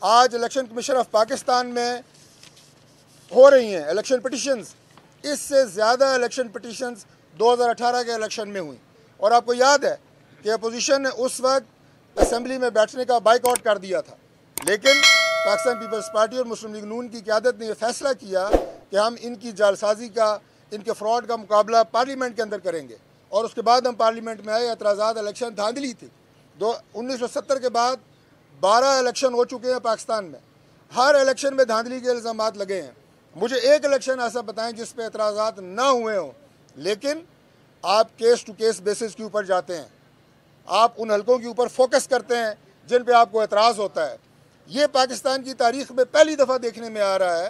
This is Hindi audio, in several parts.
आज इलेक्शन कमीशन ऑफ पाकिस्तान में हो रही हैं इलेक्शन पिटिशंस, इससे ज़्यादा इलेक्शन पिटिशंस 2018 के इलेक्शन में हुई। और आपको याद है कि अपोजिशन ने उस वक्त असम्बली में बैठने का बाइकआउट कर दिया था, लेकिन पाकिस्तान पीपल्स पार्टी और मुस्लिम लीग नून की क़यादत ने यह फैसला किया कि हम इनकी जालसाजी का, इनके फ्रॉड का मुकाबला पार्लियामेंट के अंदर करेंगे। और उसके बाद हम पार्लियामेंट में आए। एतराज़ात इलेक्शन धांधली थी। 1970 के बाद 12 इलेक्शन हो चुके हैं पाकिस्तान में, हर इलेक्शन में धांधली के इल्ज़ामात लगे हैं। मुझे एक इलेक्शन ऐसा बताएं जिस पे एतराज़ात ना हुए हों, लेकिन आप केस टू केस बेसिस के ऊपर जाते हैं, आप उन हलकों के ऊपर फोकस करते हैं जिन पे आपको एतराज़ होता है। ये पाकिस्तान की तारीख़ में पहली दफ़ा देखने में आ रहा है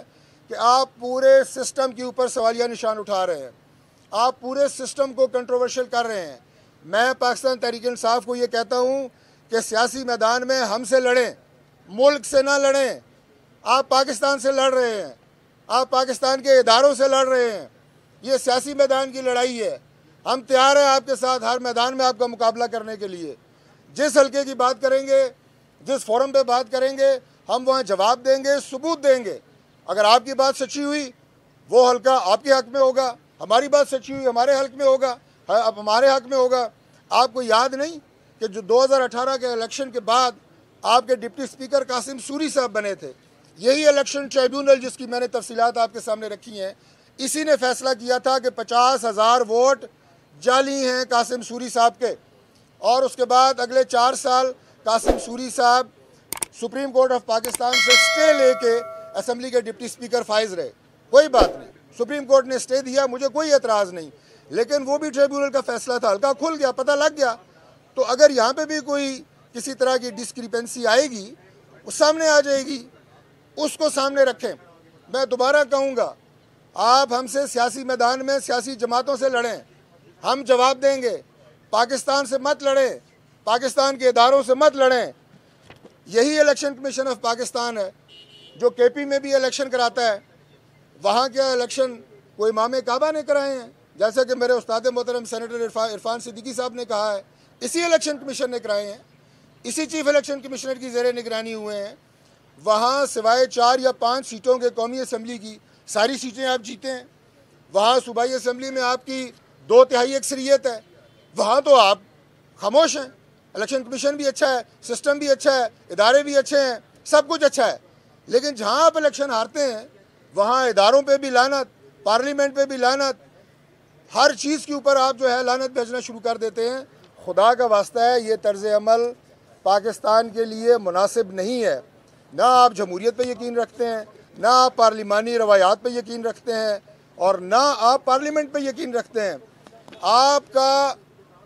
कि आप पूरे सिस्टम के ऊपर सवालिया निशान उठा रहे हैं, आप पूरे सिस्टम को कंट्रोवर्शियल कर रहे हैं। मैं पाकिस्तान तहरीक इंसाफ को ये कहता हूँ कि सियासी मैदान में हमसे लड़ें, मुल्क से ना लड़ें। आप पाकिस्तान से लड़ रहे हैं, आप पाकिस्तान के इदारों से लड़ रहे हैं। ये सियासी मैदान की लड़ाई है। हम तैयार हैं आपके साथ हर मैदान में आपका मुकाबला करने के लिए। जिस हल्के की बात करेंगे, जिस फोरम पे बात करेंगे, हम वहाँ जवाब देंगे, सबूत देंगे। अगर आपकी बात सच्ची हुई, वो हल्का आपके हक में होगा, हमारी बात सच्ची हुई हमारे हक में होगा, अब हमारे हक में होगा। आपको याद नहीं कि जो 2018 के इलेक्शन के बाद आपके डिप्टी स्पीकर कासिम सूरी साहब बने थे, यही इलेक्शन ट्रिब्यूनल जिसकी मैंने तफसीलात आपके सामने रखी हैं, इसी ने फैसला किया था कि 50,000 वोट जाली हैं कासिम सूरी साहब के। और उसके बाद अगले 4 साल कासिम सूरी साहब सुप्रीम कोर्ट ऑफ पाकिस्तान से स्टे लेके असम्बली के डिप्टी स्पीकर फाइज रहे। कोई बात नहीं, सुप्रीम कोर्ट ने स्टे दिया, मुझे कोई एतराज़ नहीं, लेकिन वो भी ट्रिब्यूनल का फैसला था, हल्का खुल गया, पता लग गया। तो अगर यहाँ पे भी कोई किसी तरह की डिस्क्रिपेंसी आएगी, वो सामने आ जाएगी, उसको सामने रखें। मैं दोबारा कहूँगा, आप हमसे सियासी मैदान में सियासी जमातों से लड़ें, हम जवाब देंगे। पाकिस्तान से मत लड़ें, पाकिस्तान के इदारों से मत लड़ें। यही इलेक्शन कमीशन ऑफ पाकिस्तान है जो केपी में भी इलेक्शन कराता है। वहाँ के इलेक्शन कोई इमाम काबा ने कराए हैं, जैसे कि मेरे उस्ताद मोहतरम सेनेटर इरफान सिद्दीकी साहब ने कहा है, इसी इलेक्शन कमीशन ने कराए हैं, इसी चीफ इलेक्शन कमिश्नर की ज़ेरे निगरानी हुए हैं। वहाँ सिवाय 4 या 5 सीटों के कौमी असम्बली की सारी सीटें आप जीते हैं। वहाँ सूबाई असम्बली में आपकी 2/3 अक्सरियत है, वहाँ तो आप खामोश हैं। इलेक्शन कमीशन भी अच्छा है, सिस्टम भी अच्छा है, इदारे भी अच्छे हैं, सब कुछ अच्छा है, लेकिन जहाँ आप इलेक्शन हारते हैं वहाँ इदारों पे भी लानत, पार्लियामेंट पे भी लानत, हर चीज़ के ऊपर आप जो है लानत भेजना शुरू कर देते हैं। खुदा का वास्ता है, ये तर्ज़ अमल पाकिस्तान के लिए मुनासिब नहीं है। ना आप जमहूरियत पे यकीन रखते हैं, ना आप पार्लिमानी रवायात पे यकीन रखते हैं, और ना आप पार्लियामेंट पे यकीन रखते हैं। आपका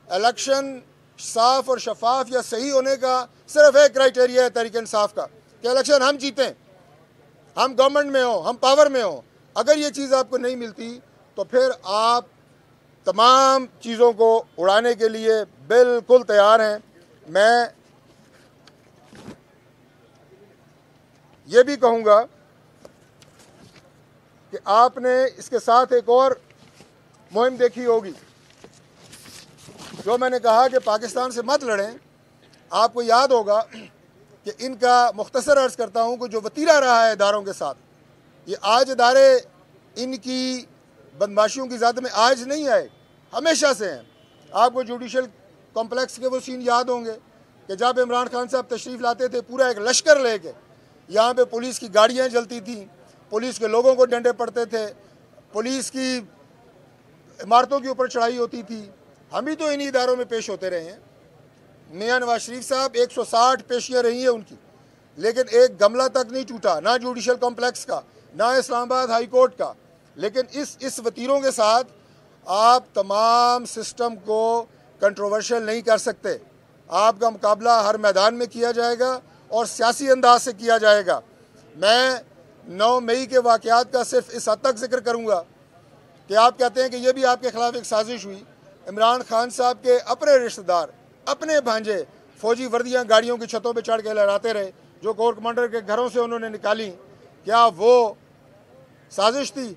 इलेक्शन साफ़ और शफाफ या सही होने का सिर्फ एक क्राइटेरिया है तहरीक इंसाफ का, कि इलेक्शन हम जीतें, हम गवर्नमेंट में हों, हम पावर में हों। अगर ये चीज़ आपको नहीं मिलती तो फिर आप तमाम चीज़ों को उड़ाने के लिए बिल्कुल तैयार हैं। मैं ये भी कहूँगा कि आपने इसके साथ एक और मुहिम देखी होगी, जो मैंने कहा कि पाकिस्तान से मत लड़ें। आपको याद होगा कि इनका मुख्तसर अर्ज़ करता हूँ कि जो वतीरा रहा है इदारों के साथ, ये आज इदारे इनकी बदमाशियों की ज़द में आज नहीं आए, हमेशा से हैं। आपको जुडिशल कॉम्प्लेक्स के वो सीन याद होंगे कि जब इमरान खान साहब तशरीफ़ लाते थे पूरा एक लश्कर लेके, यहाँ पे पुलिस की गाड़ियाँ जलती थी, पुलिस के लोगों को डंडे पड़ते थे, पुलिस की इमारतों के ऊपर चढ़ाई होती थी। हम भी तो इन्हीं इदारों में पेश होते रहे हैं। मियाँ नवाज शरीफ साहब 160 पेशियाँ रही हैं उनकी, लेकिन एक गमला तक नहीं टूटा, ना जुडिशल कॉम्प्लेक्स का, ना इस्लामाबाद हाई कोर्ट का। लेकिन इस वतीरों के साथ आप तमाम सिस्टम को कंट्रोवर्शियल नहीं कर सकते। आपका मुकाबला हर मैदान में किया जाएगा और सियासी अंदाज से किया जाएगा। मैं 9 मई के वाक़यात का सिर्फ इस हद तक जिक्र करूँगा कि आप कहते हैं कि यह भी आपके ख़िलाफ़ एक साजिश हुई। इमरान खान साहब के अपने रिश्तेदार, अपने भांजे फ़ौजी वर्दियाँ गाड़ियों की छतों पे चढ़ के लहराते रहे, जो कोर कमांडर के घरों से उन्होंने निकाली। क्या वो साजिश थी?